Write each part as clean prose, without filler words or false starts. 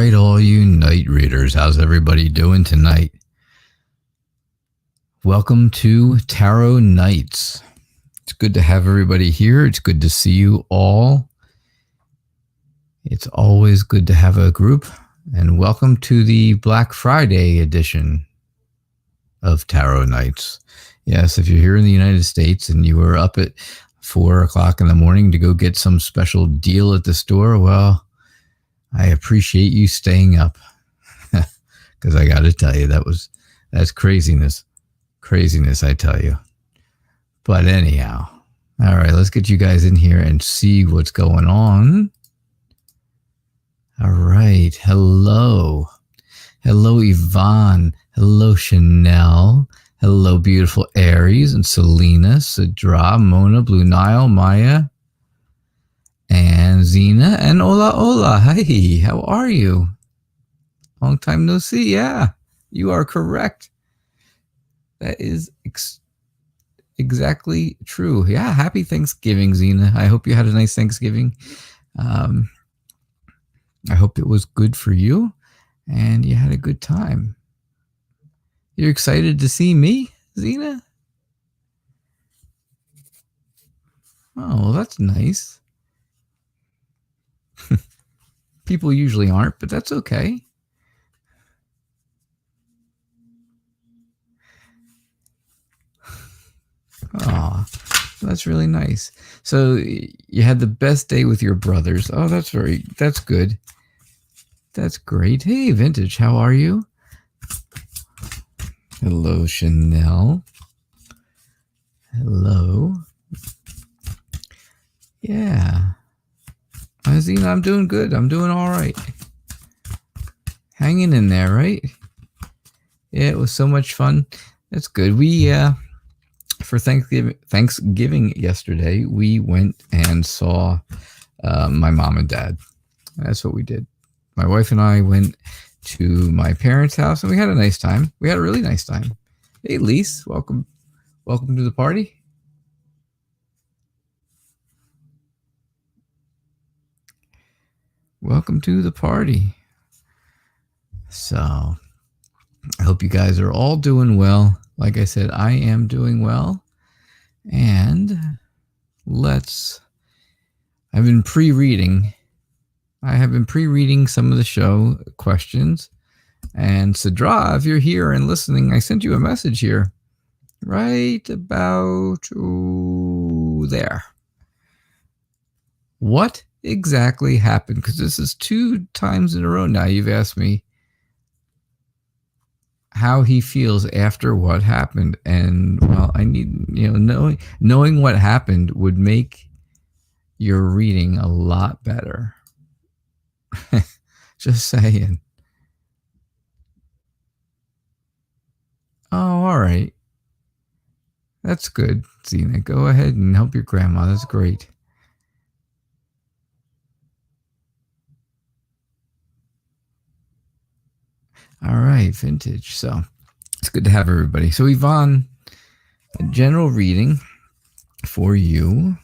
right, all you night readers, how's everybody doing tonight? Welcome to Tarot Nights. It's good to have everybody here. It's good to see you all. It's always good to have a group. And welcome to the Black Friday edition of Tarot Nights. Yes, if you're here in the United States and you were up at 4 o'clock in the morning to go get some special deal at the store, well, I appreciate you staying up, because I got to tell you, that's craziness. Craziness, I tell you. But anyhow, all right, let's get you guys in here and see what's going on. All right, hello. Hello, Yvonne. Hello, Chanel. Hello, beautiful Aries and Selena, Sidra, Mona, Blue Nile, Maya, and Zena, and hola. Hi, how are you? Long time no see. Yeah, you are correct. That is exactly true. Yeah, happy Thanksgiving, Zena. I hope you had a nice Thanksgiving. I hope it was good for you and you had a good time. You're excited to see me, Zena? Oh, well, that's nice. People usually aren't, but that's okay. Oh, that's really nice. So you had the best day with your brothers. Oh, that's good. That's great. Hey, Vintage, how are you? Hello, Chanel. Hello. Yeah. Zena, I'm doing good. I'm doing all right. Hanging in there, right? Yeah, it was so much fun. That's good. We, for Thanksgiving yesterday, we went and saw my mom and dad. That's what we did. My wife and I went to my parents' house, and we had a nice time. We had a really nice time. Hey, Lise, welcome to the party. Welcome to the party. So, I hope you guys are all doing well. Like I said, I am doing well. And I've been pre-reading. I have been pre-reading some of the show questions. And Sidra, if you're here and listening, I sent you a message here. Right about there. What exactly happened? Because this is 2 times in a row now you've asked me how he feels after what happened. And, well, I need, knowing what happened would make your reading a lot better. Just saying. Oh, all right. That's good, Zena. Go ahead and help your grandma. That's great. All right, Vintage. So it's good to have everybody. So, Yvonne, a general reading for you.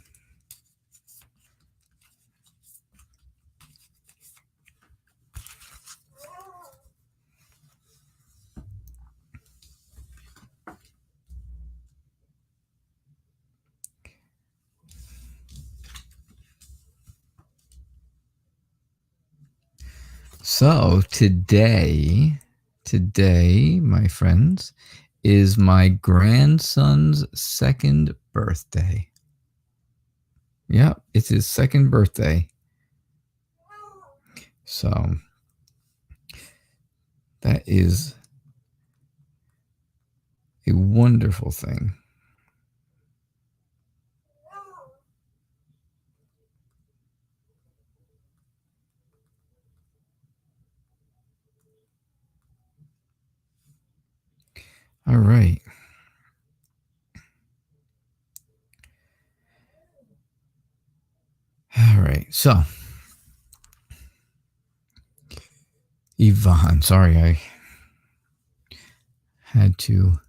So today, my friends, is my grandson's 2nd birthday. Yeah, it's his 2nd birthday. So that is a wonderful thing. All right. All right. So, Yvonne, sorry, I had to.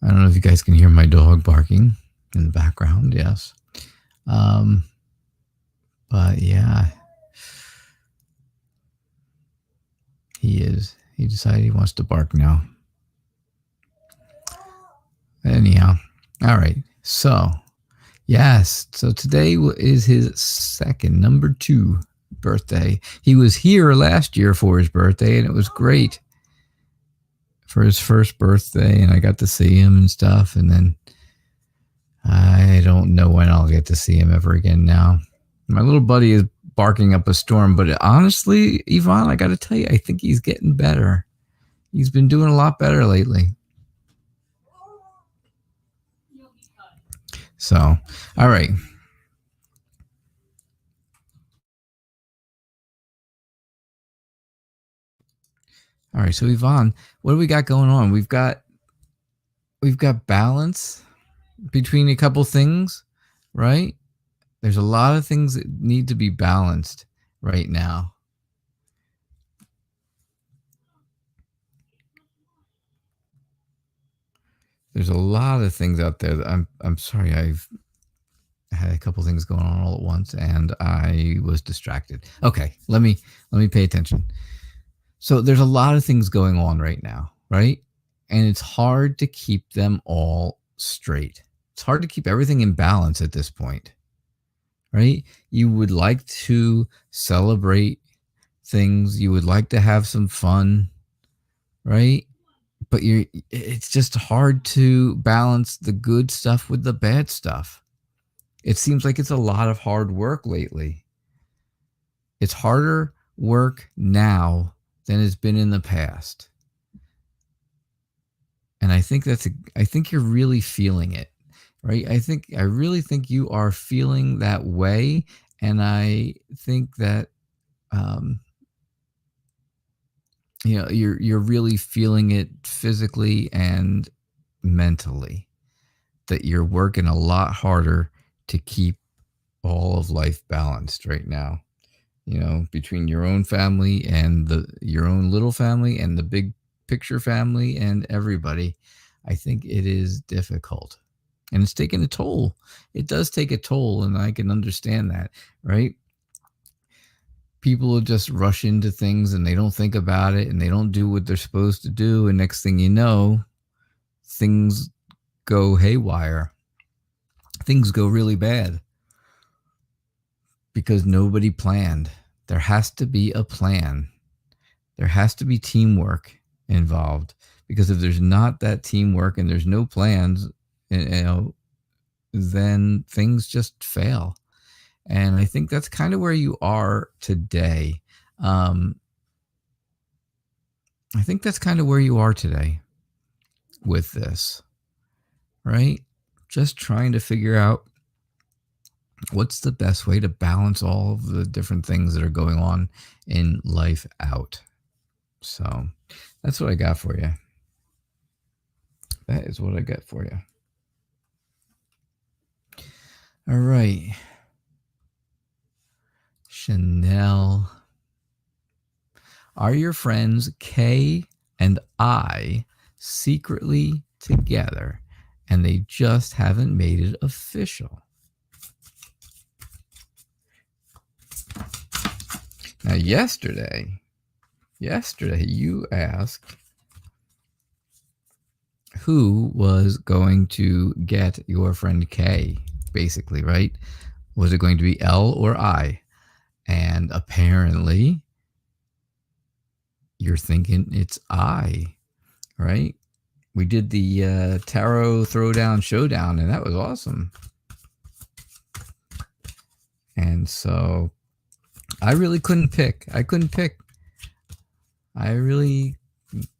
I don't know if you guys can hear my dog barking in the background. Yes. But yeah. He is. He decided he wants to bark now. Anyhow. All right. So, yes. So today is his second, number 2 birthday. He was here last year for his birthday, and it was great for his first birthday, and I got to see him and stuff. And then I don't know when I'll get to see him ever again now. My little buddy is barking up a storm, but honestly, Yvonne, I got to tell you, I think he's getting better. He's been doing a lot better lately. So, all right. All right. So, Yvonne, what do we got going on? We've got balance between a couple things, right? There's a lot of things that need to be balanced right now. There's a lot of things out there that I'm sorry, I've had a couple things going on all at once and I was distracted. Okay, let me pay attention. So there's a lot of things going on right now, right? And it's hard to keep them all straight. It's hard to keep everything in balance at this point, right? You would like to celebrate things. You would like to have some fun, right? But it's just hard to balance the good stuff with the bad stuff. It seems like it's a lot of hard work lately. It's harder work now than it's been in the past. And I think you're really feeling it, right? I really think you are feeling that way. And I think that, you're really feeling it physically and mentally, that you're working a lot harder to keep all of life balanced right now, between your own family and your own little family and the big picture family and everybody. I think it is difficult and it's taking a toll. It does take a toll, and I can understand that, right? People will just rush into things and they don't think about it and they don't do what they're supposed to do. And next thing you know, things go haywire. Things go really bad because nobody planned. There has to be a plan. There has to be teamwork involved, because if there's not that teamwork and there's no plans, then things just fail. And I think that's kind of where you are today. I think that's kind of where you are today with this, right? Just trying to figure out what's the best way to balance all of the different things that are going on in life out. So that's what I got for you. That is what I got for you. All right. Chanel. Are your friends K and I secretly together and they just haven't made it official? Now, yesterday you asked who was going to get your friend K, basically, right? Was it going to be L or I? And apparently you're thinking it's I, right? We did the tarot throwdown showdown, and that was awesome. And so I really couldn't pick.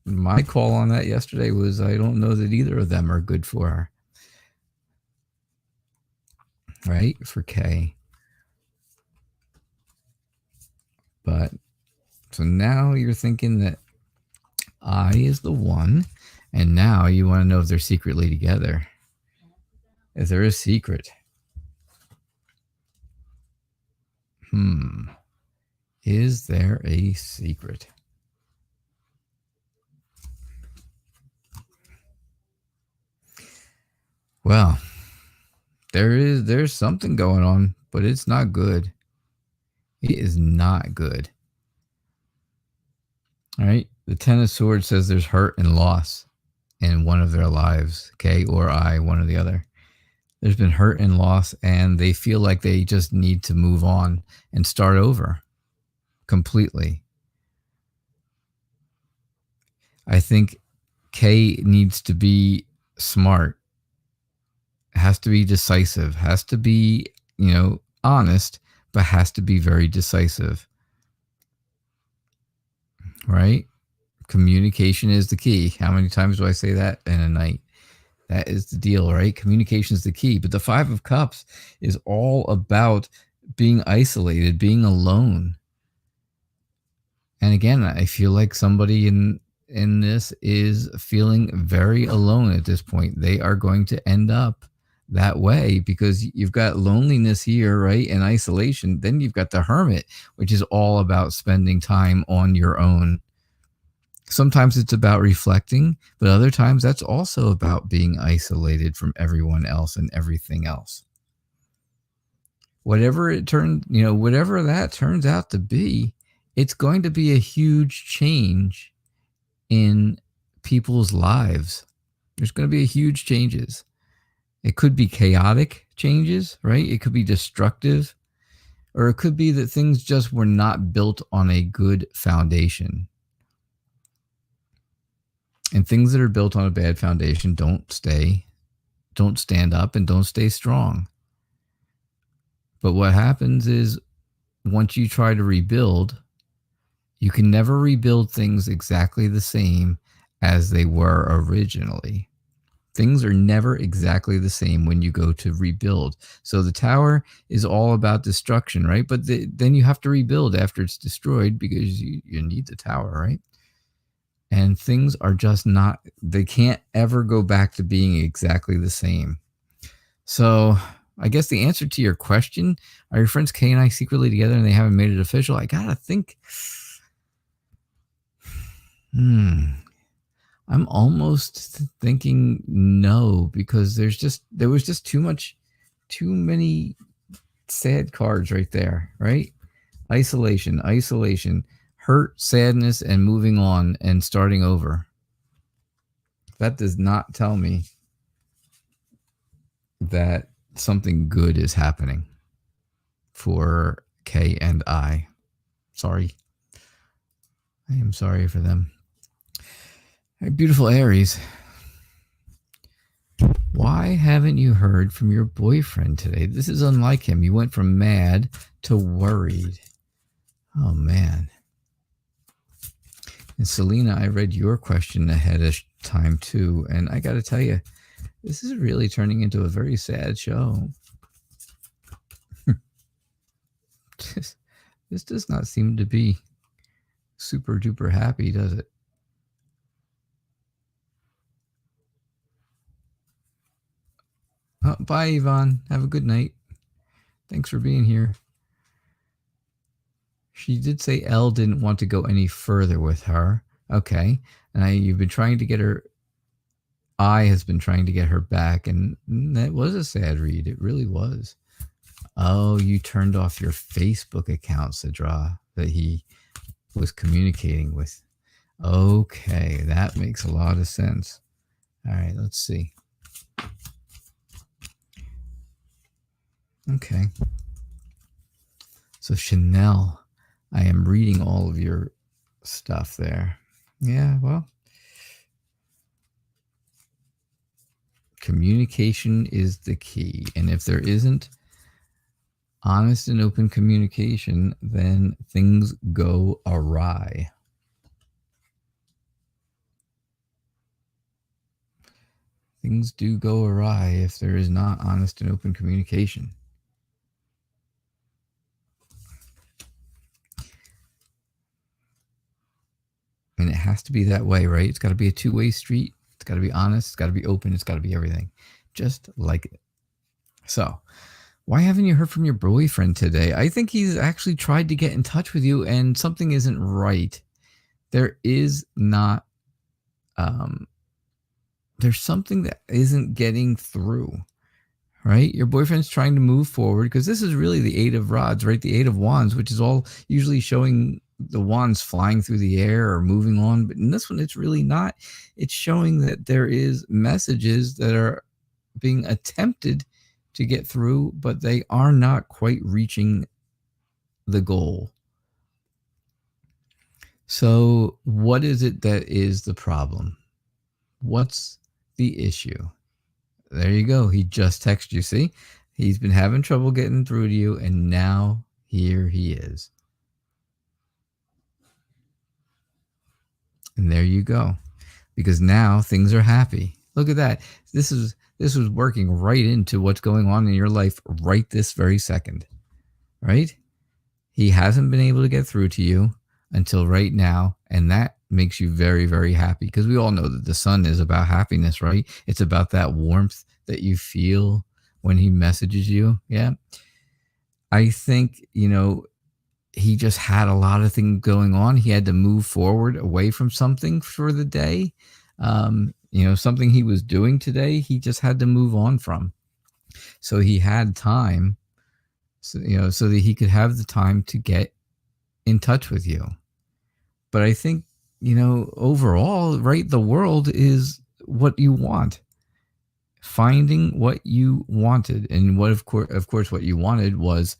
My call on that yesterday was I don't know that either of them are good for her. Right? For K. But so now you're thinking that I is the one, and now you want to know if they're secretly together. Is there a secret? Is there a secret? Well, there's something going on, but it's not good. It is not good. All right. The Ten of Swords says there's hurt and loss in one of their lives, K or I, one or the other. There's been hurt and loss, and they feel like they just need to move on and start over completely. I think K needs to be smart, has to be decisive, has to be, honest, but has to be very decisive. Right? Communication is the key. How many times do I say that in a night? That is the deal, right? Communication is the key. But the Five of Cups is all about being isolated, being alone. And again, I feel like somebody in this is feeling very alone at this point. They are going to end up that way because you've got loneliness here, right? And isolation. Then you've got the Hermit, which is all about spending time on your own. Sometimes it's about reflecting, but other times that's also about being isolated from everyone else and everything else. Whatever that turns out to be, it's going to be a huge change in people's lives. There's going to be huge changes. It could be chaotic changes, right? It could be destructive, or it could be that things just were not built on a good foundation. And things that are built on a bad foundation don't stand up and don't stay strong. But what happens is once you try to rebuild, you can never rebuild things exactly the same as they were originally. Things are never exactly the same when you go to rebuild. So the Tower is all about destruction, right? But then you have to rebuild after it's destroyed because you need the Tower, right? And things are just they can't ever go back to being exactly the same. So I guess the answer to your question, are your friends K and I secretly together and they haven't made it official? I gotta think. I'm almost thinking no, because there was just too many sad cards right there, right? Isolation, hurt, sadness, and moving on and starting over. That does not tell me that something good is happening for K and I. Sorry. I am sorry for them. Hey, beautiful Aries. Why haven't you heard from your boyfriend today? This is unlike him. You went from mad to worried. Oh, man. And Selena, I read your question ahead of time too. And I got to tell you, this is really turning into a very sad show. This does not seem to be super duper happy, does it? Oh, bye, Yvonne. Have a good night. Thanks for being here. She did say Elle didn't want to go any further with her. Okay. And you've been trying to get her. I has been trying to get her back. And that was a sad read. It really was. Oh, you turned off your Facebook account, Sidra, that he was communicating with. Okay. That makes a lot of sense. All right. Let's see. Okay. So Chanel, I am reading all of your stuff there. Yeah, well, communication is the key. And if there isn't honest and open communication, then things go awry. Things do go awry if there is not honest and open communication. And it has to be that way, right? It's got to be a two-way street. It's got to be honest. It's got to be open. It's got to be everything. Just like it. So, why haven't you heard from your boyfriend today? I think he's actually tried to get in touch with you and something isn't right. There is not, there's something that isn't getting through, right? Your boyfriend's trying to move forward because this is really the Eight of Rods, right? The Eight of Wands, which is all usually showing the wands flying through the air or moving on. But in this one, it's really not. It's showing that there is messages that are being attempted to get through, but they are not quite reaching the goal. So what is it that is the problem? What's the issue? There you go. He just texted you. See, he's been having trouble getting through to you, and now here he is. And there you go. Because now things are happy. Look at that. This was working right into what's going on in your life right this very second. Right? He hasn't been able to get through to you until right now, and that makes you very, very happy, because we all know that the sun is about happiness, right? It's about that warmth that you feel when he messages you. Yeah. I think, he just had a lot of things going on. He had to move forward away from something for the day. Something he was doing today, he just had to move on from. So he had time, so that he could have the time to get in touch with you. But I think, overall, right, the world is what you want. Finding what you wanted, and what of course what you wanted was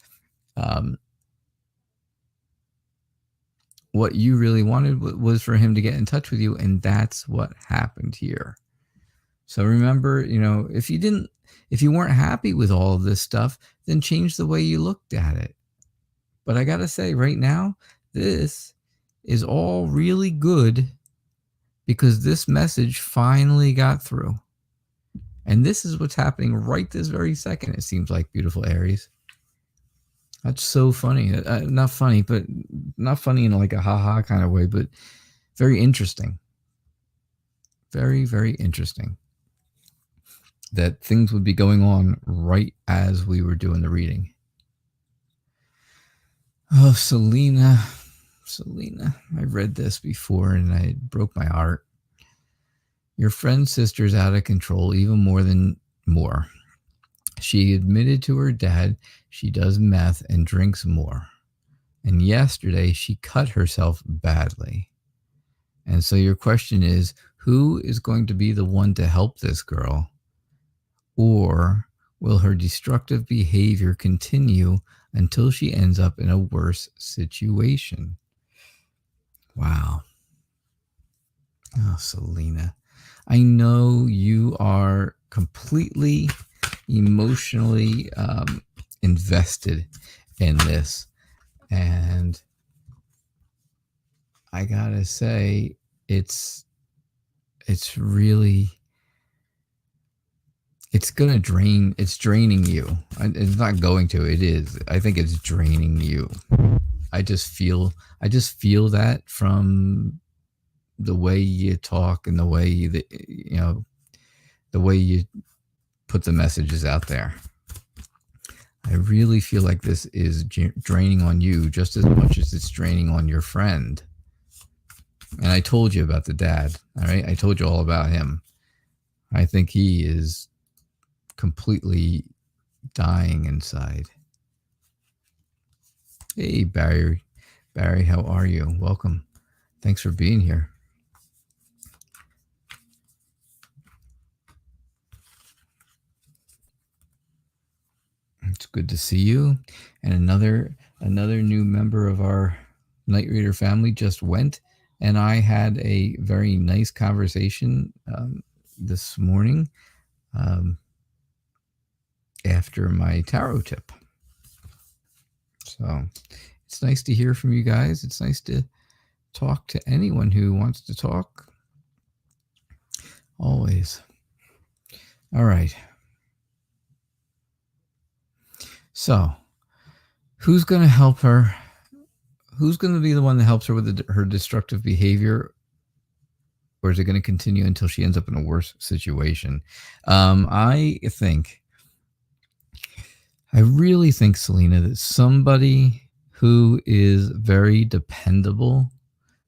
what you really wanted was for him to get in touch with you, and that's what happened here. So remember, if you weren't happy with all of this stuff, then change the way you looked at it. But I gotta say, right now, this is all really good, because this message finally got through. And this is what's happening right this very second, it seems like, beautiful Aries. That's so funny. Not funny, but not funny in like a ha-ha kind of way, but very interesting. Very, very interesting that things would be going on right as we were doing the reading. Oh, Selena, I read this before and I broke my heart. Your friend's sister's out of control, even more. She admitted to her dad she does meth and drinks more. And yesterday she cut herself badly. And so your question is, who is going to be the one to help this girl? Or will her destructive behavior continue until she ends up in a worse situation? Wow. Oh, Selena. I know you are completely emotionally invested in this. And I gotta say, it's really, it's draining you. It's not going to, it is. I think it's draining you. I just feel that from the way you talk and the way that, the way you put the messages out there. I really feel like this is draining on you just as much as it's draining on your friend. And I told you about the dad, all right? I told you all about him. I think he is completely dying inside. Hey, Barry, how are you? Welcome. Thanks for being here. It's good to see you. And another new member of our Night Reader family just went, and I had a very nice conversation this morning after my tarot tip. So it's nice to hear from you guys. It's nice to talk to anyone who wants to talk. Always. All right. So, who's going to help her? Who's going to be the one that helps her with her destructive behavior? Or is it going to continue until she ends up in a worse situation? I really think, Selena, that somebody who is very dependable,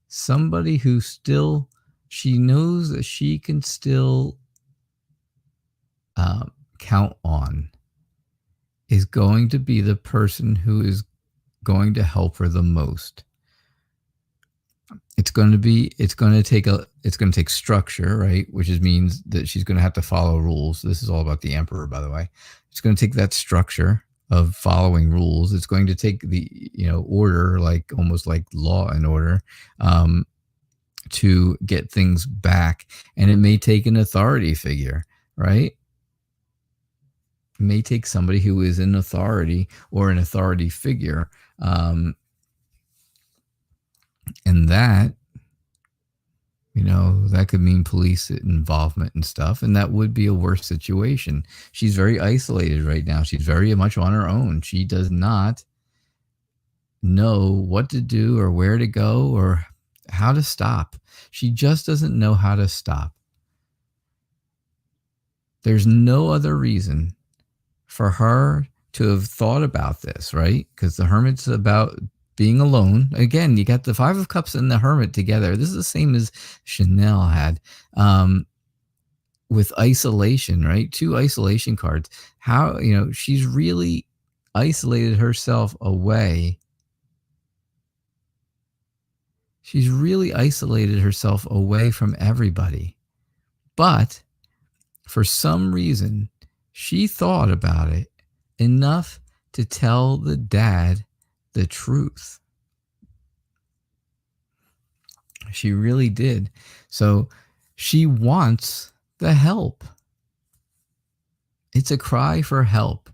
somebody who still, she knows that she can still count on. is going to be the person who is going to help her the most. It's going to take structure, right? Which means that she's going to have to follow rules. This is all about the emperor, by the way. It's going to take that structure of following rules. It's going to take the, order, like almost like law and order, to get things back. And it may take an authority figure, right? It may take somebody who is in authority or an authority figure. And that, that could mean police involvement and stuff. And that would be a worse situation. She's very isolated right now. She's very much on her own. She does not know what to do or where to go or how to stop. She just doesn't know how to stop. There's no other reason for her to have thought about this, right? Because the Hermit's about being alone. Again, you got the Five of Cups and the Hermit together. This is the same as Chanel had with isolation, right? 2 isolation cards. How, she's really isolated herself away. She's really isolated herself away from everybody. But for some reason, she thought about it enough to tell the dad the truth. She really did. So she wants the help. It's a cry for help.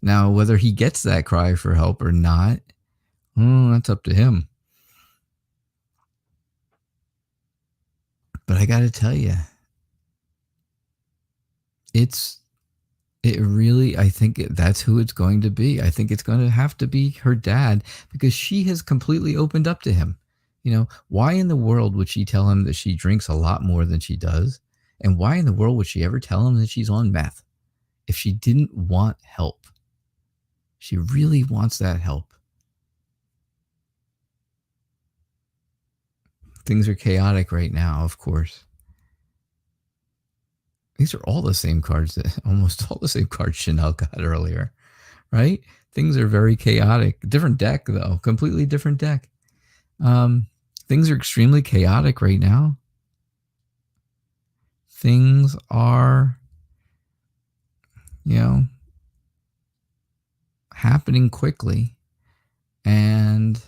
Now, whether he gets that cry for help or not, that's up to him. But I got to tell you, I think that's who it's going to be. I think it's going to have to be her dad, because she has completely opened up to him. Why in the world would she tell him that she drinks a lot more than she does? And why in the world would she ever tell him that she's on meth if she didn't want help? She really wants that help. Things are chaotic right now, of course. These are all the same cards, almost all the same cards Chanel got earlier, right? Things are very chaotic. Different deck, though. Completely different deck. Things are extremely chaotic right now. Things are, happening quickly. And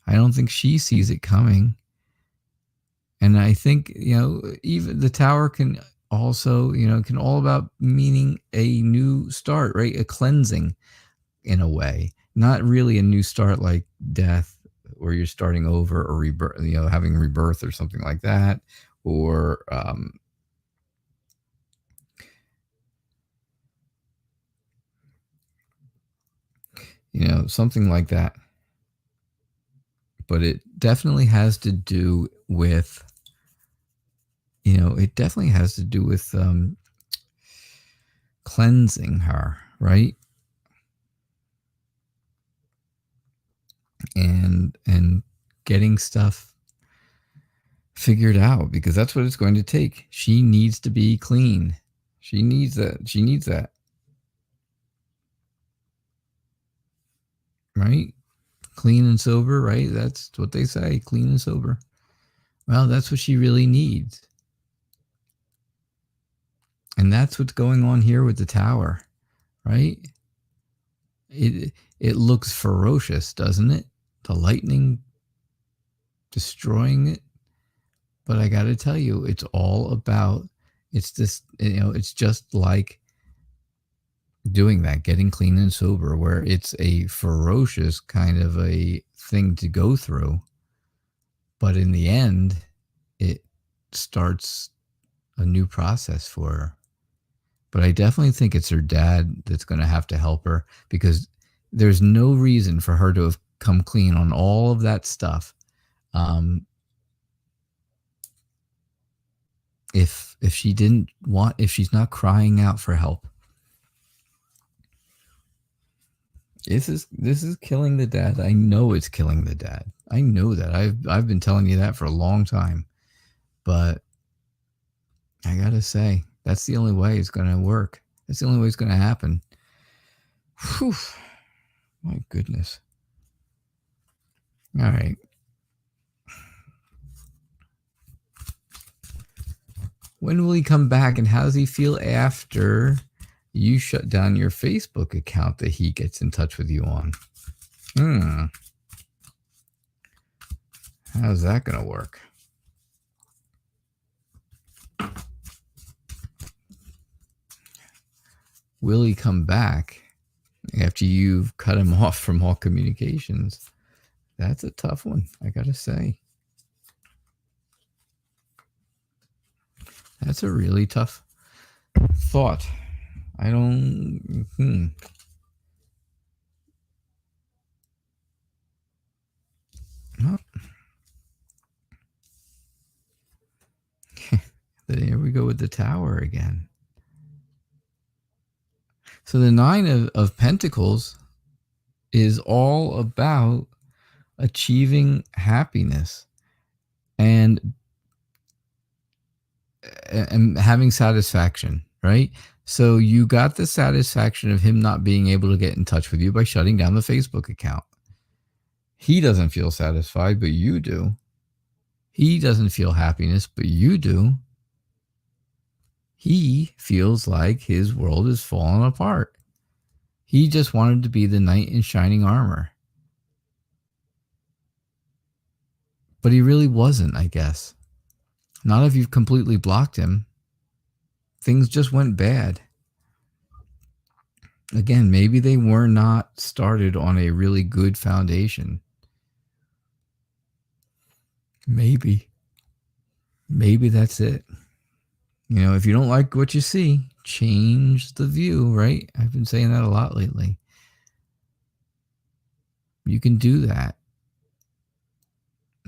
I don't think she sees it coming. And I think, even the Tower can also, can all about meaning a new start, right? A cleansing in a way. Not really a new start like death, where you're starting over, or rebirth, having rebirth or something like that, or something like that. But it definitely has to do with, cleansing her, right? And getting stuff figured out, because that's what it's going to take. She needs to be clean. She needs that. Right? Clean and sober, right? That's what they say, clean and sober. Well, that's what she really needs. And that's what's going on here with the Tower, right? It looks ferocious, doesn't it? The lightning destroying it. But I got to tell you, it's all about, it's just like doing that, getting clean and sober, where it's a ferocious kind of a thing to go through. But in the end, it starts a new process for her. But I definitely think it's her dad that's going to have to help her, because there's no reason for her to have come clean on all of that stuff. If she's not crying out for help. This is killing the dad. I know it's killing the dad. I know that. I've been telling you that for a long time. But I gotta say, that's the only way it's gonna work. That's the only way it's gonna happen. Whew. My goodness. All right. When will he come back, and how does he feel after you shut down your Facebook account that he gets in touch with you on? How's that going to work? Will he come back after you've cut him off from all communications? That's a tough one, I got to say. That's a really tough thought. I don't... Oh. Here we go with the Tower again. So the Nine of Pentacles is all about achieving happiness and having satisfaction, right? So you got the satisfaction of him not being able to get in touch with you by shutting down the Facebook account. He doesn't feel satisfied, but you do. He doesn't feel happiness, but you do. He feels like his world is falling apart. He just wanted to be the knight in shining armor. But he really wasn't, I guess. Not if you've completely blocked him. Things just went bad. Again, maybe they were not started on a really good foundation. Maybe that's it. You know, if you don't like what you see, change the view, right? I've been saying that a lot lately. You can do that.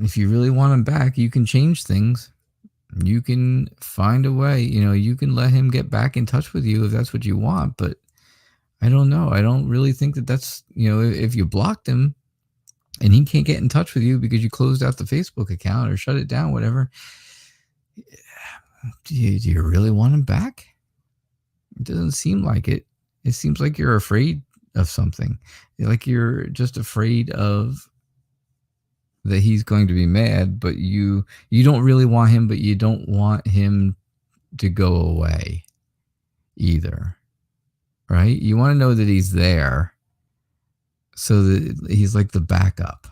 If you really want him back, you can change things. You can find a way. You know, you can let him get back in touch with you if that's what you want. But I don't know. I don't really think that that's, you know, if you blocked him and he can't get in touch with you because you closed out the Facebook account or shut it down, whatever. Do you really want him back? It doesn't seem like it. It seems like you're afraid of something. Like you're just afraid of that he's going to be mad, but you don't really want him, but you don't want him to go away either. Right? You want to know that he's there so that he's like the backup.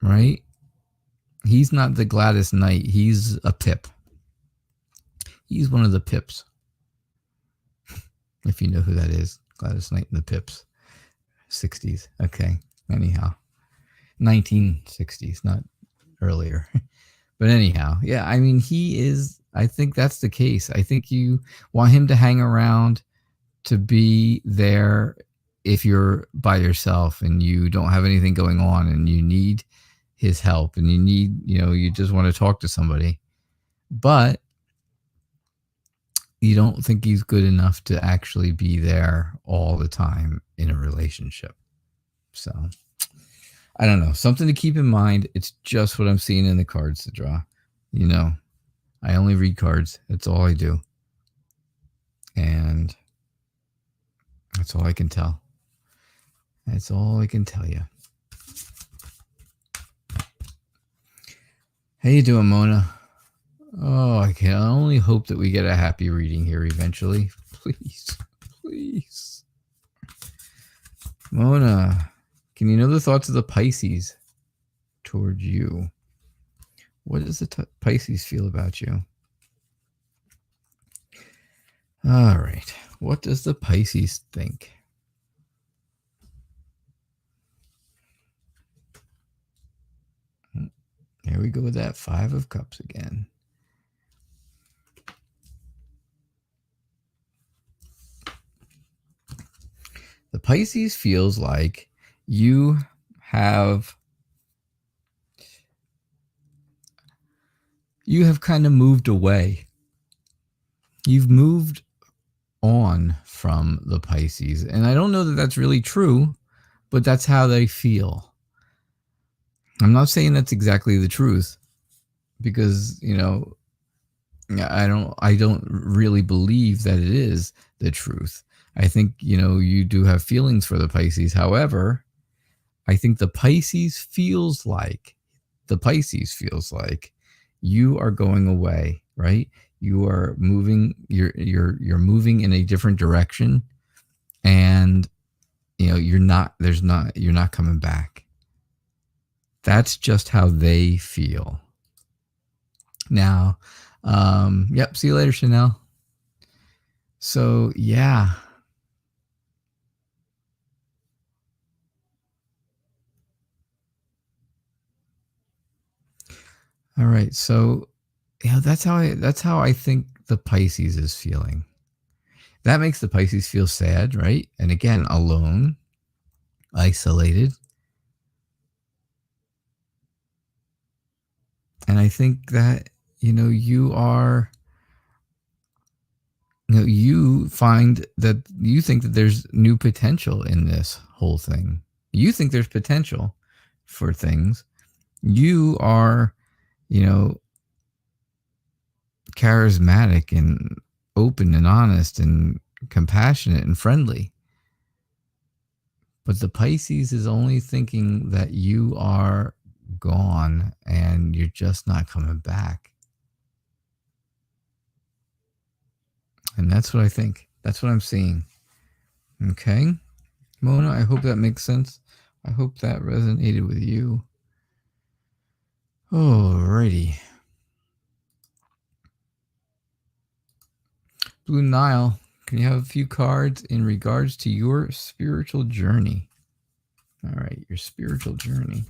Right? He's not the Gladys Knight. He's a pip. He's one of the pips. If you know who that is. Gladys Knight and the Pips. 60s. Okay. Anyhow. 1960s, not earlier. But anyhow. Yeah, I mean, he is... I think that's the case. I think you want him to hang around to be there if you're by yourself and you don't have anything going on and you need his help and you need, you know, you just want to talk to somebody, but you don't think he's good enough to actually be there all the time in a relationship. So I don't know, something to keep in mind. It's just what I'm seeing in the cards to draw. You know, I only read cards. That's all I do. And that's all I can tell. That's all I can tell you. How you doing, Mona? Oh, I can only hope that we get a happy reading here eventually. Please, please. Mona, can you know the thoughts of the Pisces towards you? What does the Pisces feel about you? All right. What does the Pisces think? Here we go with that Five of Cups again. The Pisces feels like you have kind of moved away. You've moved on from the Pisces. And I don't know that that's really true, but that's how they feel. I'm not saying that's exactly the truth because, you know, I don't really believe that it is the truth. I think, you do have feelings for the Pisces. However, I think the Pisces feels like you are going away, right? You are moving, you're moving in a different direction, and you're not coming back. That's just how they feel. Now, yep, see you later, Chanel. So, yeah. All right. So, that's how I think the Pisces is feeling. That makes the Pisces feel sad, right? And again, alone, isolated. And I think that, you find that you think that there's new potential in this whole thing. You think there's potential for things. You are, charismatic and open and honest and compassionate and friendly. But the Pisces is only thinking that you are gone and you're just not coming back. And that's what I think. That's what I'm seeing. Okay. Mona, I hope that makes sense. I hope that resonated with you. Alrighty. Blue Nile, can you have a few cards in regards to your spiritual journey? All right, your spiritual journey.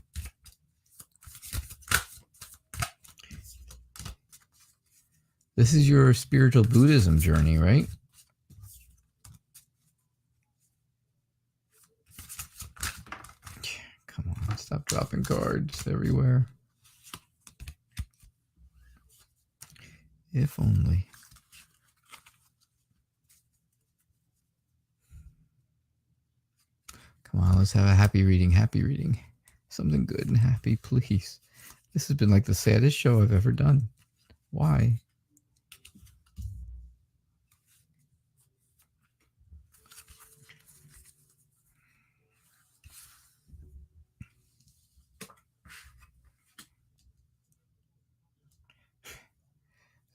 This is your spiritual Buddhism journey, right? Come on, stop dropping cards everywhere. If only. Come on, let's have a happy reading. Happy reading. Something good and happy, please. This has been like the saddest show I've ever done. Why?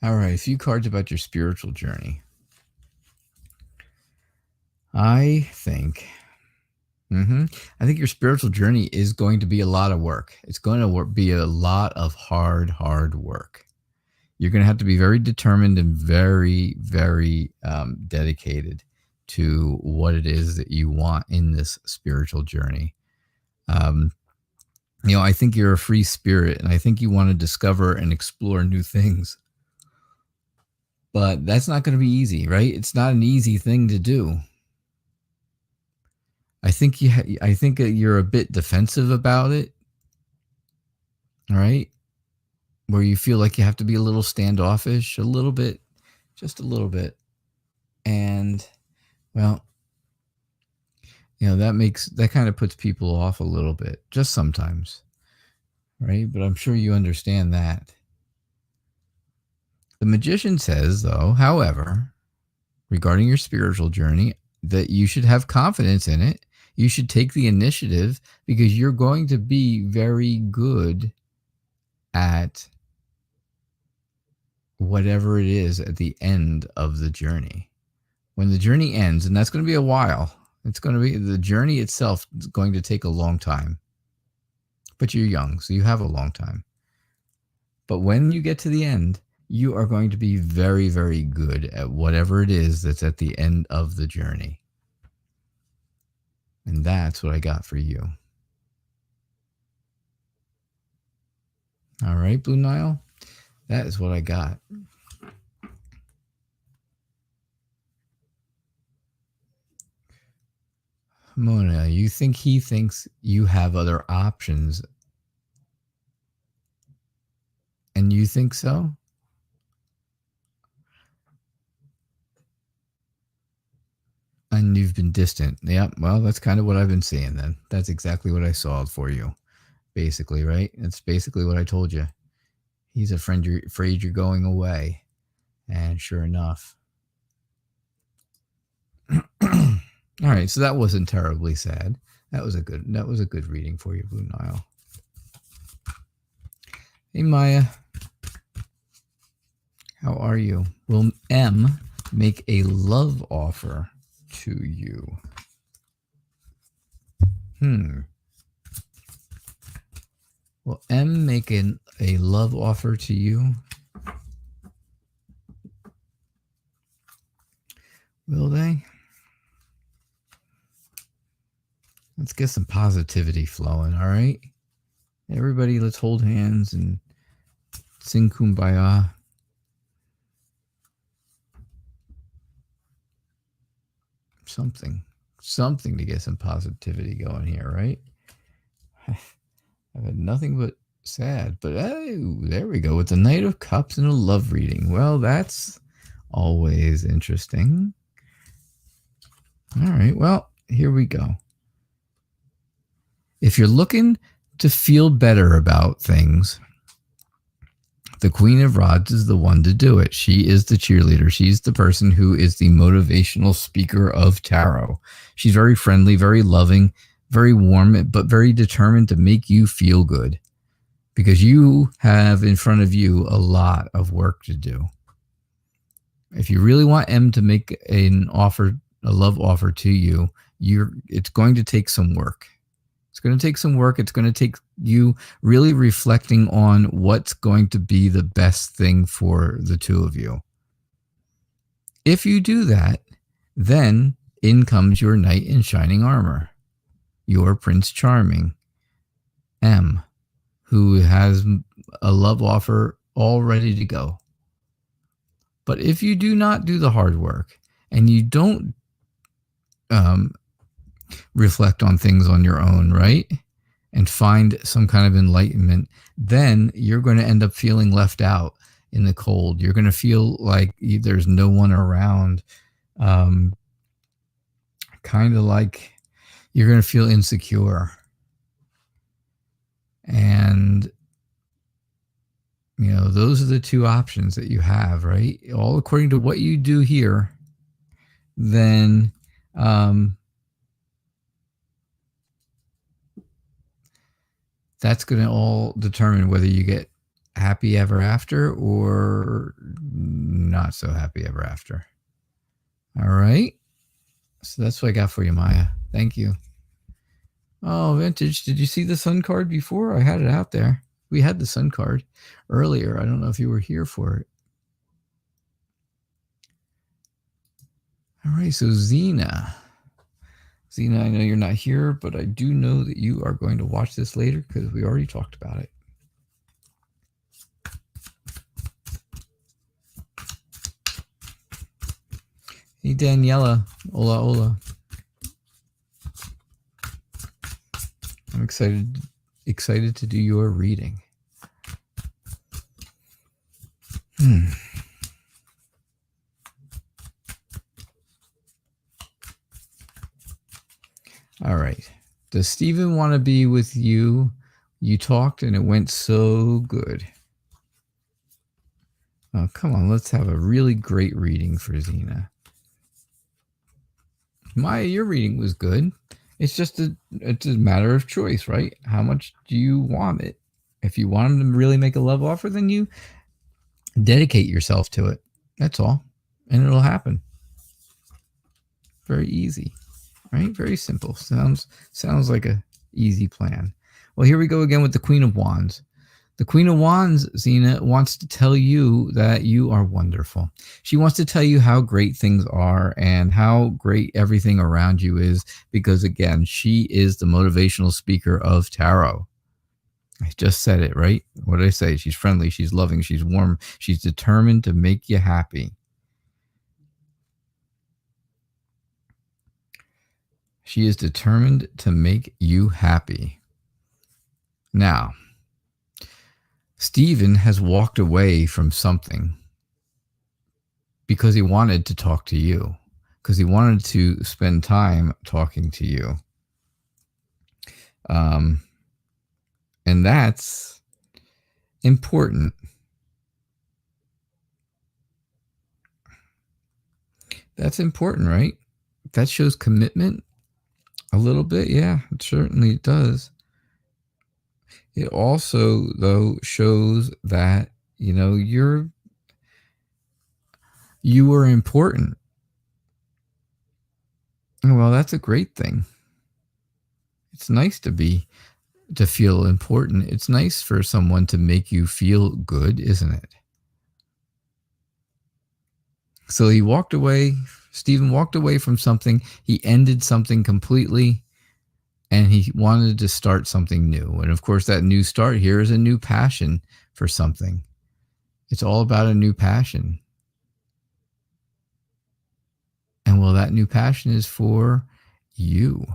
All right, a few cards about your spiritual journey. I think your spiritual journey is going to be a lot of work. It's going to be a lot of hard work. You're going to have to be very determined and very, very dedicated to what it is that you want in this spiritual journey. I think you're a free spirit, and I think you want to discover and explore new things. But that's not going to be easy, right? It's not an easy thing to do. I think you're a bit defensive about it, right? Where you feel like you have to be a little standoffish, a little bit, just a little bit. And, well, that kind of puts people off a little bit, just sometimes, right? But I'm sure you understand that. The Magician says, though, however, regarding your spiritual journey, that you should have confidence in it. You should take the initiative because you're going to be very good at whatever it is at the end of the journey. When the journey ends, and that's going to be a while, the journey itself is going to take a long time. But you're young, so you have a long time. But when you get to the end, you are going to be very, very good at whatever it is that's at the end of the journey. And that's what I got for you. All right, Blue Nile. That is what I got. Mona, you think he thinks you have other options? And you think so? And you've been distant. Yeah, well, that's kind of what I've been seeing then. That's exactly what I saw for you. Basically, right? That's basically what I told you. He's afraid you're going away. And sure enough. All right, so that wasn't terribly sad. That was a good reading for you, Blue Nile. Hey Maya, how are you? Will M make a love offer to you? Will M make a love offer to you? Will they? Let's get some positivity flowing, all right? Everybody, let's hold hands and sing Kumbaya. Something to get some positivity going here, right? I've had nothing but sad, but oh, there we go with the Knight of Cups and a love reading. Well, that's always interesting. All right, well, here we go. If you're looking to feel better about things, the Queen of Rods is the one to do it. She is the cheerleader. She's the person who is the motivational speaker of tarot. She's very friendly, very loving, very warm, but very determined to make you feel good because you have in front of you a lot of work to do. If you really want M to make an offer, a love offer to you, it's going to take some work. It's going to take some work. It's going to take you really reflecting on what's going to be the best thing for the two of you. If you do that, then in comes your knight in shining armor, your Prince Charming, M, who has a love offer all ready to go. But if you do not do the hard work and you don't reflect on things on your own, right? And find some kind of enlightenment, then you're going to end up feeling left out in the cold. You're going to feel like there's no one around. Kind of like you're going to feel insecure. And, you know, those are the two options that you have, right? All according to what you do here, then that's going to all determine whether you get happy ever after or not so happy ever after. All right. So that's what I got for you, Maya. Thank you. Oh, Vintage. Did you see the Sun card before? I had it out there. We had the Sun card earlier. I don't know if you were here for it. All right. So Xena, I know you're not here, but I do know that you are going to watch this later because we already talked about it. Hey, Daniela. Hola, hola. I'm excited to do your reading. All right. Does Stephen want to be with you? You talked and it went so good. Oh, come on. Let's have a really great reading for Xena. Maya, your reading was good. It's just it's a matter of choice, right? How much do you want it? If you want him to really make a love offer, then you dedicate yourself to it. That's all. And it'll happen. Very easy, right? Very simple. Sounds like a easy plan. Well, here we go again with the Queen of Wands. The Queen of Wands, Xena, wants to tell you that you are wonderful. She wants to tell you how great things are and how great everything around you is because, again, she is the motivational speaker of tarot. I just said it, right? What did I say? She's friendly, she's loving, she's warm, she's determined to make you happy. She is determined to make you happy. Now, Stephen has walked away from something because he wanted to talk to you, because he wanted to spend time talking to you. And that's important. That's important, right? that shows commitment a little bit. Yeah, it certainly does. It also, though, shows that, you are important. Well, that's a great thing. It's nice to feel important. It's nice for someone to make you feel good, isn't it? So he walked away. Stephen walked away from something. He ended something completely, and he wanted to start something new. And of course, that new start here is a new passion for something. It's all about a new passion. And well, that new passion is for you.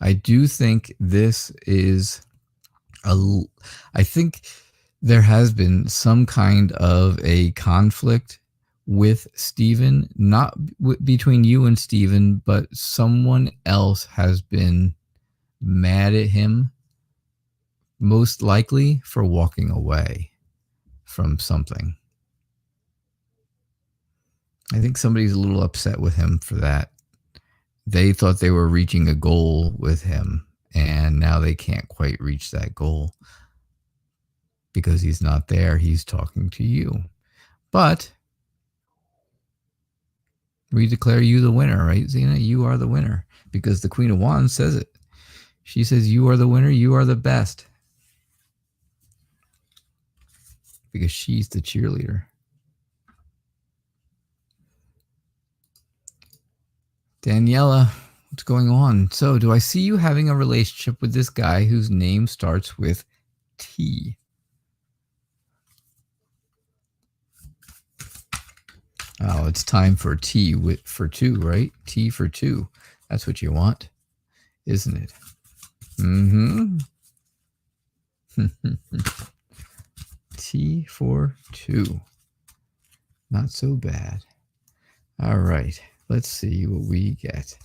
I do think this is I think there has been some kind of a conflict with Stephen, not between you and Stephen, but someone else has been mad at him, most likely for walking away from something. I think somebody's a little upset with him for that. They thought they were reaching a goal with him, and now they can't quite reach that goal because he's not there. He's talking to you. But we declare you the winner, right, Zena? You are the winner because the Queen of Wands says it. She says you are the winner. You are the best because she's the cheerleader. Daniela, what's going on? So, do I see you having a relationship with this guy whose name starts with T? Oh, it's time for T for two, right? T for two. That's what you want, isn't it? Mm-hmm. T for two. Not so bad. All right. Let's see what we get.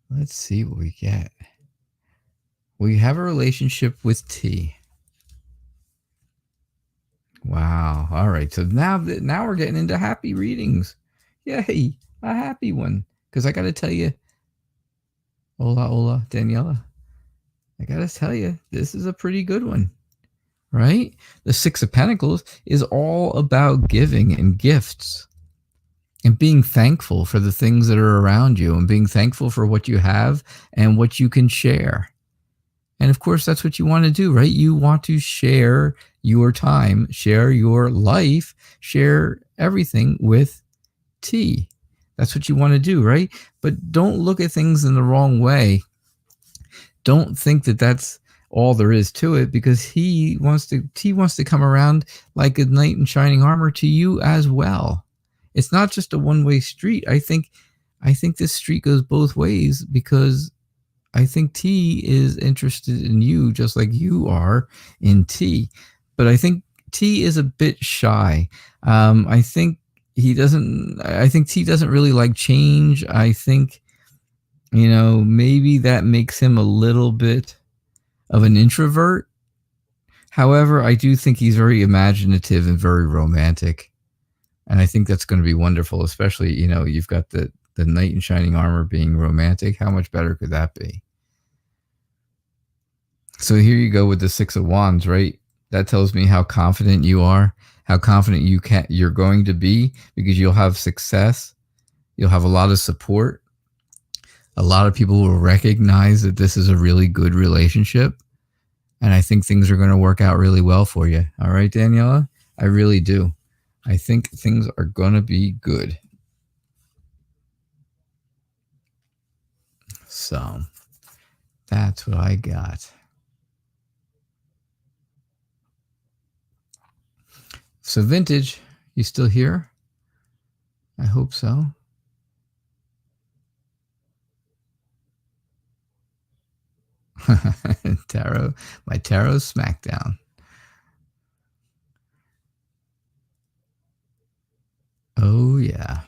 Let's see what we get. We have a relationship with T. Wow. All right. So now we're getting into happy readings. Yay. A happy one. Because I got to tell you, hola, Daniela. I got to tell you, this is a pretty good one. Right? The Six of Pentacles is all about giving and gifts and being thankful for the things that are around you and being thankful for what you have and what you can share. And of course, that's what you want to do, right? You want to share your time, share your life, share everything with T. That's what you want to do, right? But don't look at things in the wrong way. Don't think that that's all there is to it, because T wants to come around like a knight in shining armor to you as well. It's not just a one-way street. I think this street goes both ways, because I think T is interested in you just like you are in T. But I think T is a bit shy. I think T doesn't really like change. I think, maybe that makes him a little bit of an introvert. However, I do think he's very imaginative and very romantic. And I think that's going to be wonderful, especially, you've got the knight in shining armor being romantic. How much better could that be? So here you go with the Six of Wands, right? That tells me how confident you are, how confident you're going to be, because you'll have success. You'll have a lot of support. A lot of people will recognize that this is a really good relationship. And I think things are going to work out really well for you. All right, Daniela? I really do. I think things are going to be good. So that's what I got. So Vintage, you still here? I hope so. My tarot smackdown. Oh, yeah.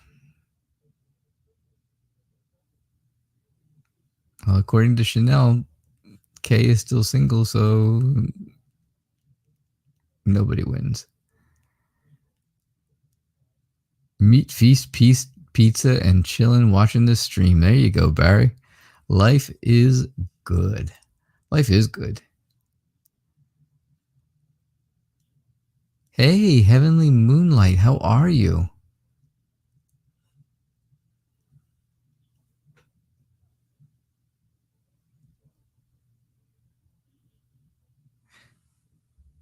Well, according to Chanel, K is still single, so nobody wins. Meat, feast, peace, pizza, and chillin' watching the stream. There you go, Barry. Life is good. Life is good. Hey, Heavenly Moonlight, how are you?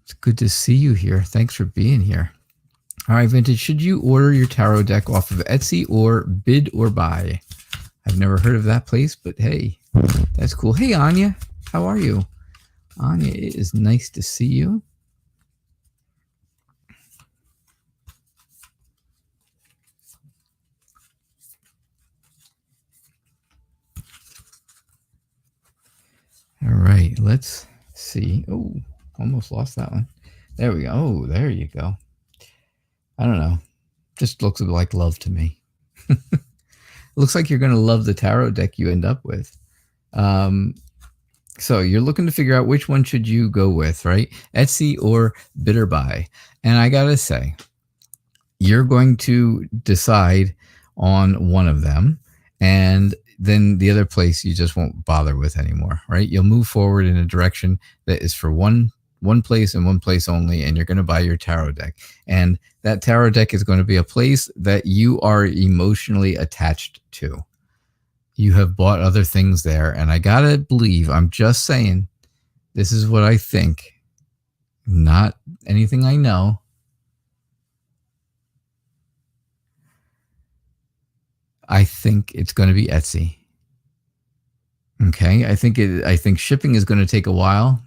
It's good to see you here. Thanks for being here. All right, Vintage, should you order your tarot deck off of Etsy or bid or buy? I've never heard of that place, but hey, that's cool. Hey, Anya, how are you? Anya, it is nice to see you. All right, let's see. Oh, almost lost that one. There we go. Oh, there you go. I don't know. Just looks like love to me. Looks like you're going to love the tarot deck you end up with. So you're looking to figure out which one should you go with, right? Etsy or bid or buy. And I got to say, you're going to decide on one of them, and then the other place you just won't bother with anymore, right? You'll move forward in a direction that is for one place and one place only, and you're going to buy your tarot deck. And that tarot deck is going to be a place that you are emotionally attached to. You have bought other things there, and I got to believe, I'm just saying, this is what I think, not anything I know. I think it's going to be Etsy. Okay, I think shipping is going to take a while.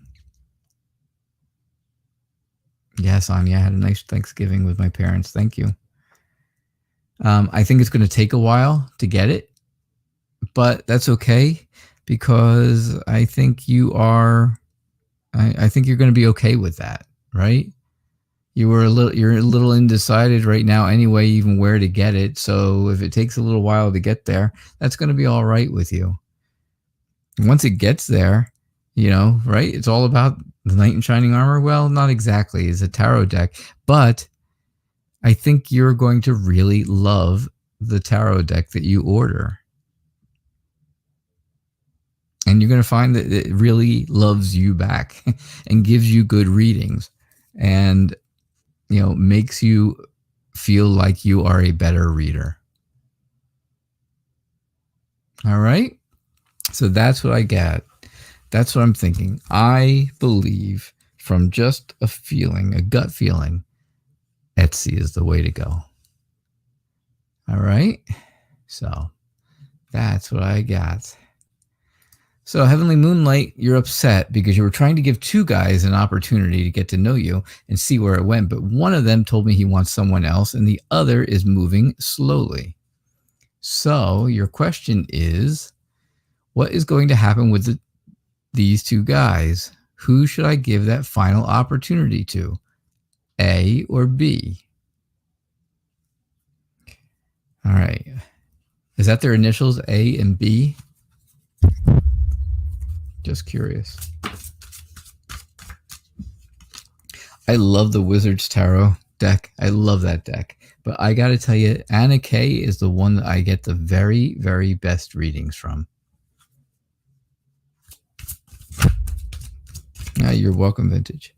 Yes, Anya, I had a nice Thanksgiving with my parents. Thank you. I think it's going to take a while to get it, but that's okay because I think you are. I think you're going to be okay with that, right? You're a little undecided right now anyway, even where to get it. So if it takes a little while to get there, that's going to be all right with you. Once it gets there, right? It's all about the knight in shining armor. Well, not exactly. It's a tarot deck, but I think you're going to really love the tarot deck that you order. And you're going to find that it really loves you back and gives you good readings and, makes you feel like you are a better reader. All right. So that's what I get. That's what I'm thinking. I believe from just a feeling, a gut feeling, Etsy is the way to go. All right. So that's what I got. So Heavenly Moonlight, you're upset because you were trying to give two guys an opportunity to get to know you and see where it went. But one of them told me he wants someone else and the other is moving slowly. So your question is, what is going to happen with these two guys? Who should I give that final opportunity to? A or B? All right. Is that their initials, A and B? Just curious. I love the Wizard's Tarot deck. I love that deck. But I got to tell you, Anna.K is the one that I get the very, very best readings from. You're welcome, Vintage.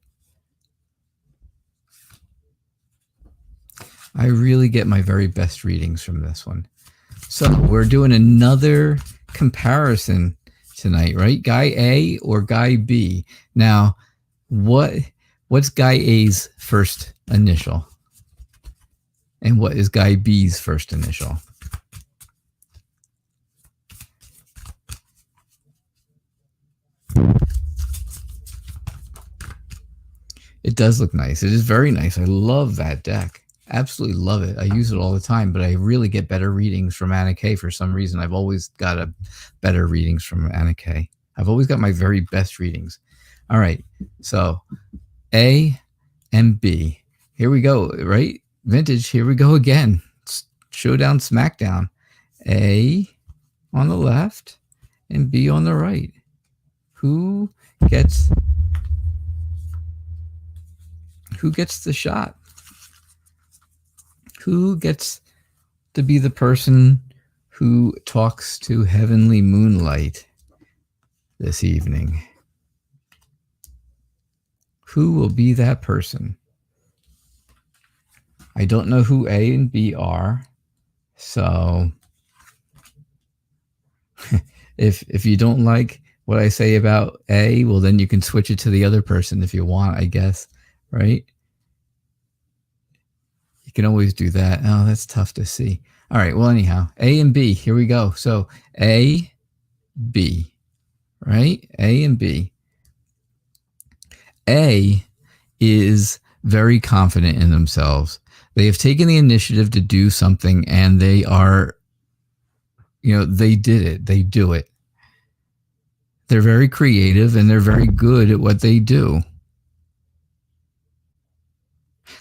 I really get my very best readings from this one. So we're doing another comparison tonight, right? Guy A or Guy B. Now, what's Guy A's first initial? And what is Guy B's first initial? It does look nice. It is very nice. I love that deck. Absolutely love it. I use it all the time, but I really get better readings from Anna.K for some reason. I've always got better readings from Anna.K. I've always got my very best readings. All right. So A and B. Here we go, right? Vintage, here we go again. It's showdown, smackdown. A on the left and B on the right. Who gets the shot? Who gets to be the person who talks to Heavenly Moonlight this evening? Who will be that person? I don't know who A and B are, so if you don't like what I say about A, well, then you can switch it to the other person if you want, I guess, right? You can always do that. Oh, that's tough to see. All right, well, anyhow, A and B, here we go. So A, B, right? A and B. A is very confident in themselves. They have taken the initiative to do something, and they are, they did it. They do it. They're very creative, and they're very good at what they do.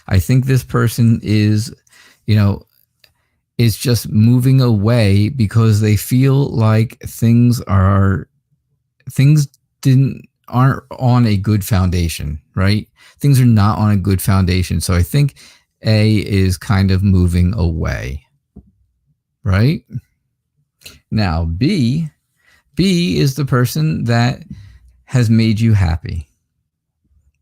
I think this person is, is just moving away because they feel like things aren't on a good foundation, right? Things are not on a good foundation. So I think A is kind of moving away, right? Now, B is the person that has made you happy.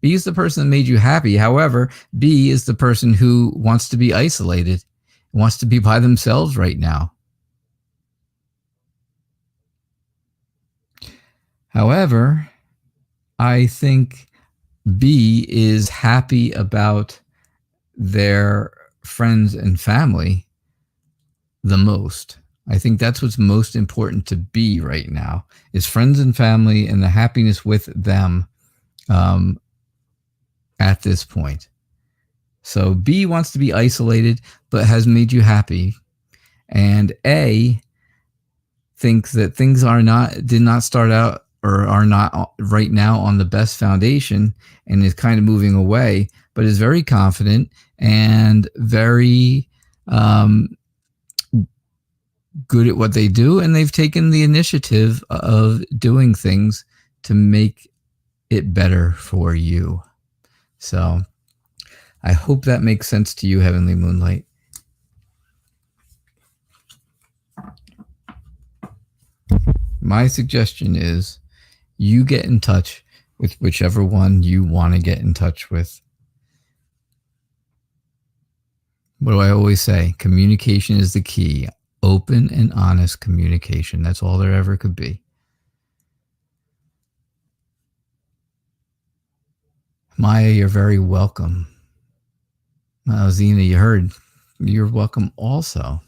B is the person that made you happy. However, B is the person who wants to be isolated, wants to be by themselves right now. However, I think B is happy about their friends and family the most. I think that's what's most important to B right now, is friends and family and the happiness with them at this point. So B wants to be isolated, but has made you happy. And A thinks that things did not start out or are not right now on the best foundation, and is kind of moving away, but is very confident and very good at what they do. And they've taken the initiative of doing things to make it better for you. So I hope that makes sense to you, Heavenly Moonlight. My suggestion is you get in touch with whichever one you want to get in touch with. What do I always say? Communication is the key. Open and honest communication. That's all there ever could be. Maya, you're very welcome. Zena, you heard. You're welcome also.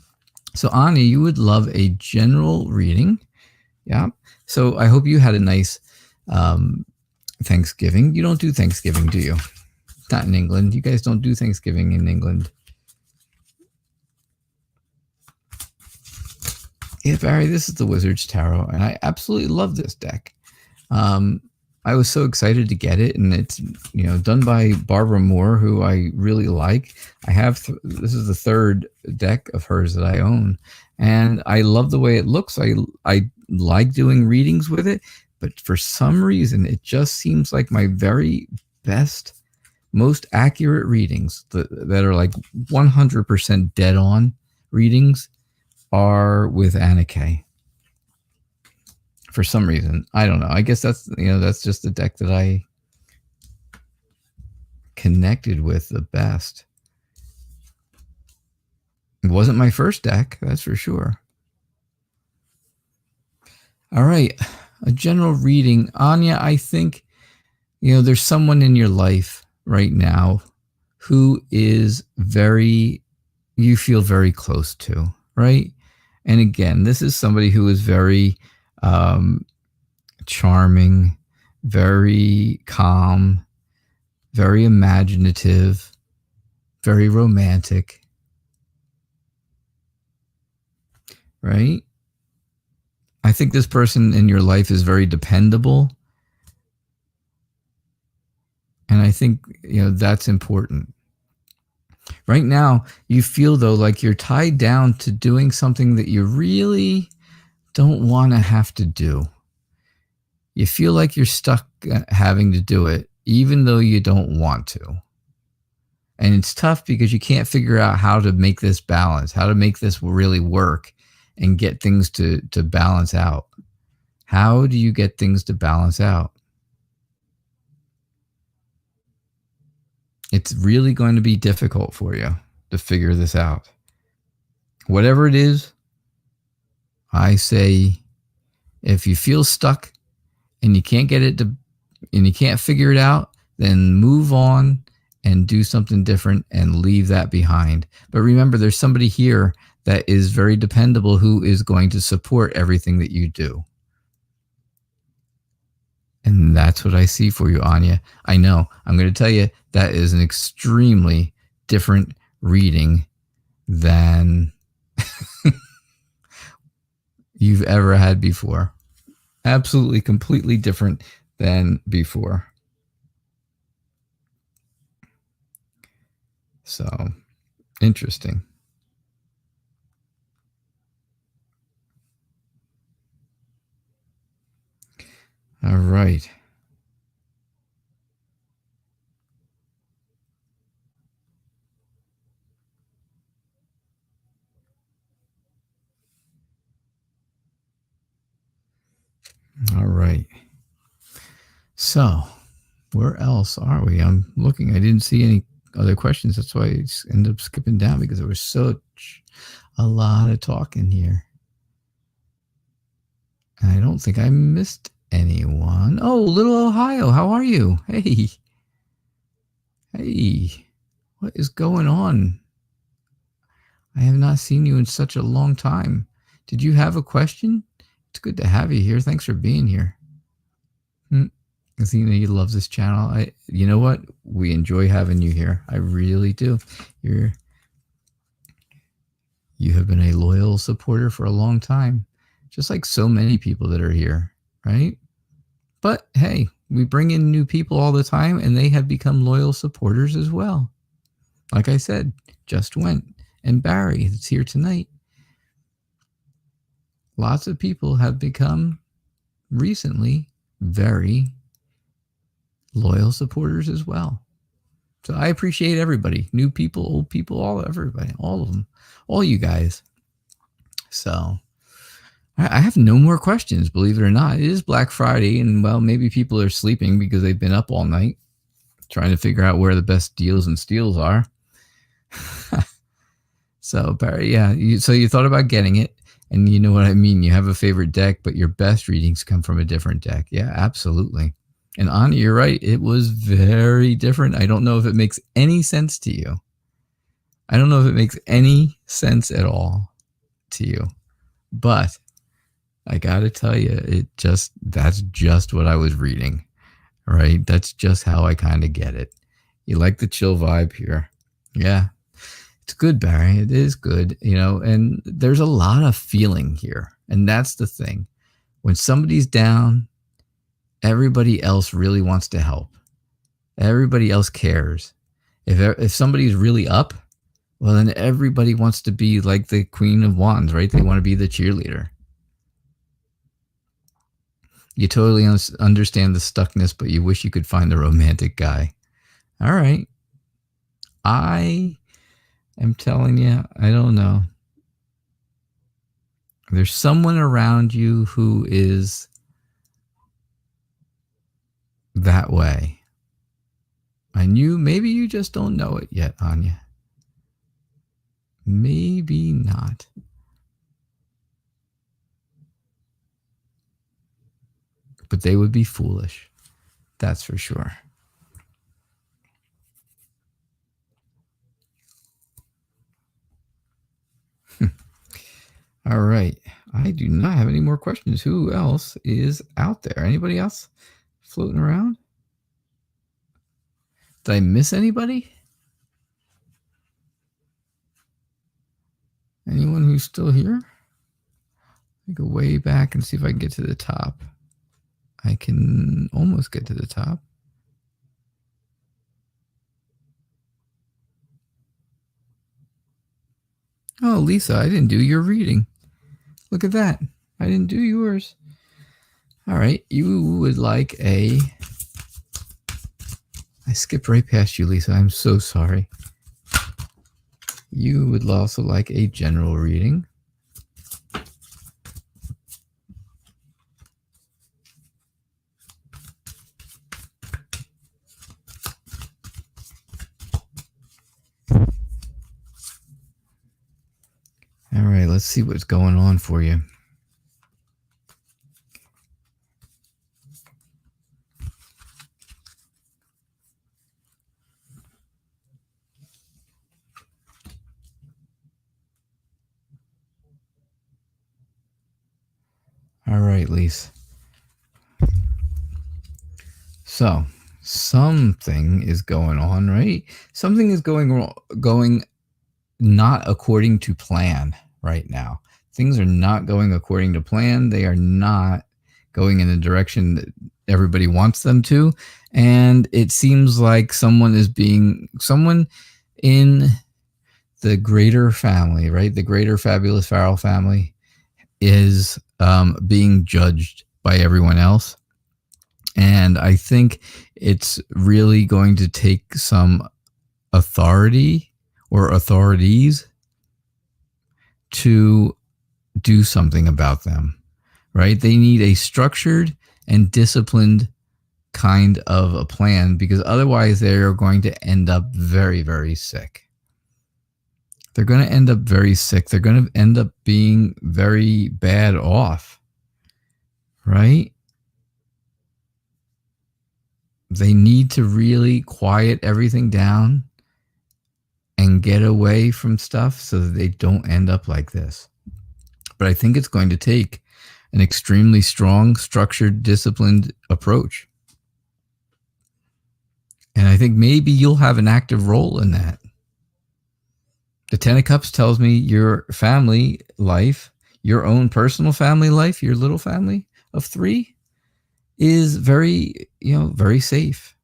So, Ani, you would love a general reading. Yeah. So I hope you had a nice Thanksgiving. You don't do Thanksgiving, do you? Not in England. You guys don't do Thanksgiving in England. Yeah, Barry, this is the Wizard's Tarot, and I absolutely love this deck. I was so excited to get it, and it's done by Barbara Moore, who I really like. I have this is the third deck of hers that I own, and I love the way it looks. I like doing readings with it, but for some reason, it just seems like my very best, most accurate readings that are like 100% dead on readings are with Anna.K. For some reason. I don't know. I guess that's just the deck that I connected with the best. It wasn't my first deck, that's for sure. All right. A general reading. Anya, I think, there's someone in your life right now who is you feel very close to, right? And again, this is somebody who is very charming, very calm, very imaginative, very romantic, right? I think this person in your life is very dependable. And I think, that's important. Right now, you feel, though, like you're tied down to doing something that you really don't want to have to do. You feel like you're stuck having to do it, even though you don't want to. And it's tough because you can't figure out how to make this balance, how to make this really work and get things to balance out. How do you get things to balance out? It's really going to be difficult for you to figure this out. Whatever it is, I say, if you feel stuck and you can't get it to, and you can't figure it out, then move on and do something different and leave that behind. But remember, there's somebody here that is very dependable who is going to support everything that you do. And that's what I see for you, Anya. I know. I'm going to tell you that is an extremely different reading than you've ever had before. Absolutely, completely different than before. So, interesting. All right. All right. So, where else are we? I'm looking. I didn't see any other questions. That's why I ended up skipping down, because there was such a lot of talking here. And I don't think I missed anyone. Oh, Little Ohio, how are you? Hey. Hey. What is going on? I have not seen you in such a long time. Did you have a question? It's good to have you here. Thanks for being here. Athena, you love this channel. You know what? We enjoy having you here. I really do. You have been a loyal supporter for a long time, just like so many people that are here, right? But hey, we bring in new people all the time, and they have become loyal supporters as well. Like I said, Just Went, and Barry, that's here tonight. Lots of people have become recently very loyal supporters as well. So I appreciate everybody, new people, old people, everybody, all of them, all you guys. So I have no more questions, believe it or not. It is Black Friday, and well, maybe people are sleeping because they've been up all night trying to figure out where the best deals and steals are. So Barry, yeah, so you thought about getting it, and you know what I mean. You have a favorite deck, but your best readings come from a different deck. Yeah, absolutely. And Anna, you're right. It was very different. I don't know if it makes any sense to you. I don't know if it makes any sense at all to you. But I got to tell you, that's just what I was reading, right? That's just how I kind of get it. You like the chill vibe here. Yeah. It's good, Barry. It is good, and there's a lot of feeling here. And that's the thing. When somebody's down, everybody else really wants to help. Everybody else cares. If somebody's really up, well, then everybody wants to be like the Queen of Wands, right? They want to be the cheerleader. You totally understand the stuckness, but you wish you could find the romantic guy. All right. I am telling you, I don't know. There's someone around you who is that way. And maybe you just don't know it yet, Anya. Maybe not. But they would be foolish. That's for sure. All right. I do not have any more questions. Who else is out there? Anybody else floating around? Did I miss anybody? Anyone who's still here? I go way back and see if I can get to the top. I can almost get to the top. Oh, Lisa, I didn't do your reading. Look at that. I didn't do yours. All right. You would like a... I skipped right past you, Lisa. I'm so sorry. You would also like a general reading. All right, let's see what's going on for you. All right, Lise. So, something is going on, right? Something is going not according to plan right now. Things are not going according to plan. They are not going in the direction that everybody wants them to. And it seems like someone in the greater family, right? The greater fabulous Farrell family is being judged by everyone else. And I think it's really going to take some authority or authorities to do something about them, right? They need a structured and disciplined kind of a plan, because otherwise they are going to end up very, very sick. They're going to end up very sick. They're going to end up being very bad off, right? They need to really quiet everything down and get away from stuff so that they don't end up like this. But I think it's going to take an extremely strong, structured, disciplined approach. And I think maybe you'll have an active role in that. The Ten of Cups tells me your family life, your own personal family life, your little family of 3 is very, very safe,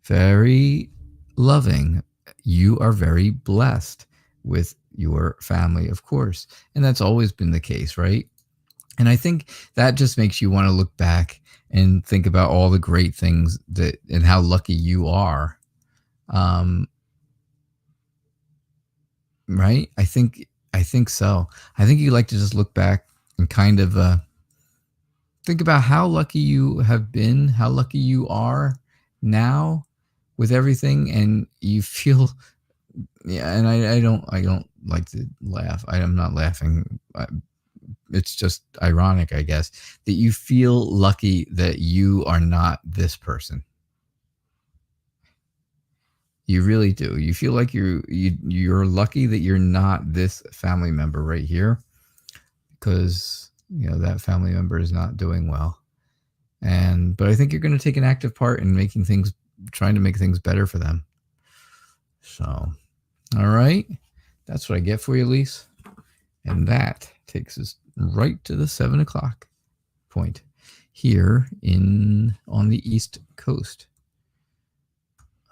very loving. You are very blessed with your family, of course. And that's always been the case, right? And I think that just makes you want to look back and think about all the great things and how lucky you are. Right? I think so. I think you like to just look back and kind of think about how lucky you have been, how lucky you are now with everything, and you feel, and I don't like to laugh. I am not laughing. It's just ironic, I guess, that you feel lucky that you are not this person. You really do. You feel like you're lucky that you're not this family member right here, because that family member is not doing well. But I think you're going to take an active part in trying to make things better for them. So, all right, that's what I get for you, Lise. And that takes us right to the 7 o'clock point here on the East Coast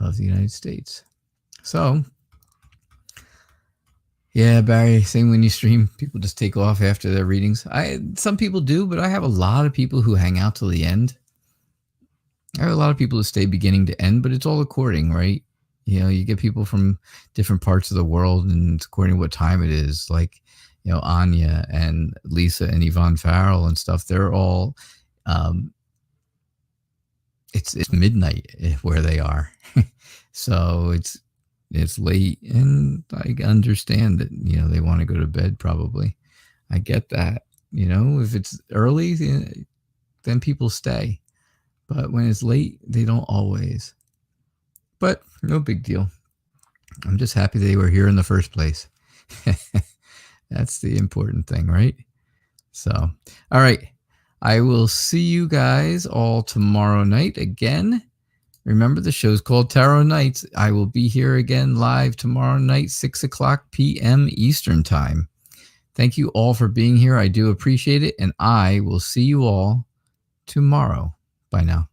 of the United States. So, yeah, Barry, same when you stream, people just take off after their readings. Some people do, but I have a lot of people who hang out till the end. I have a lot of people who stay beginning to end, but it's all according, right? You get people from different parts of the world, and it's according to what time it is. Like, Anya and Lisa and Yvonne Farrell and stuff, they're all, it's midnight where they are. So it's late, and I understand that, they want to go to bed probably. I get that. If it's early, then people stay. But when it's late, they don't always. But no big deal. I'm just happy they were here in the first place. That's the important thing, right? So, all right. I will see you guys all tomorrow night again. Remember, the show's called Tarot Nights. I will be here again live tomorrow night, 6 o'clock p.m. Eastern Time. Thank you all for being here. I do appreciate it. And I will see you all tomorrow. Bye now.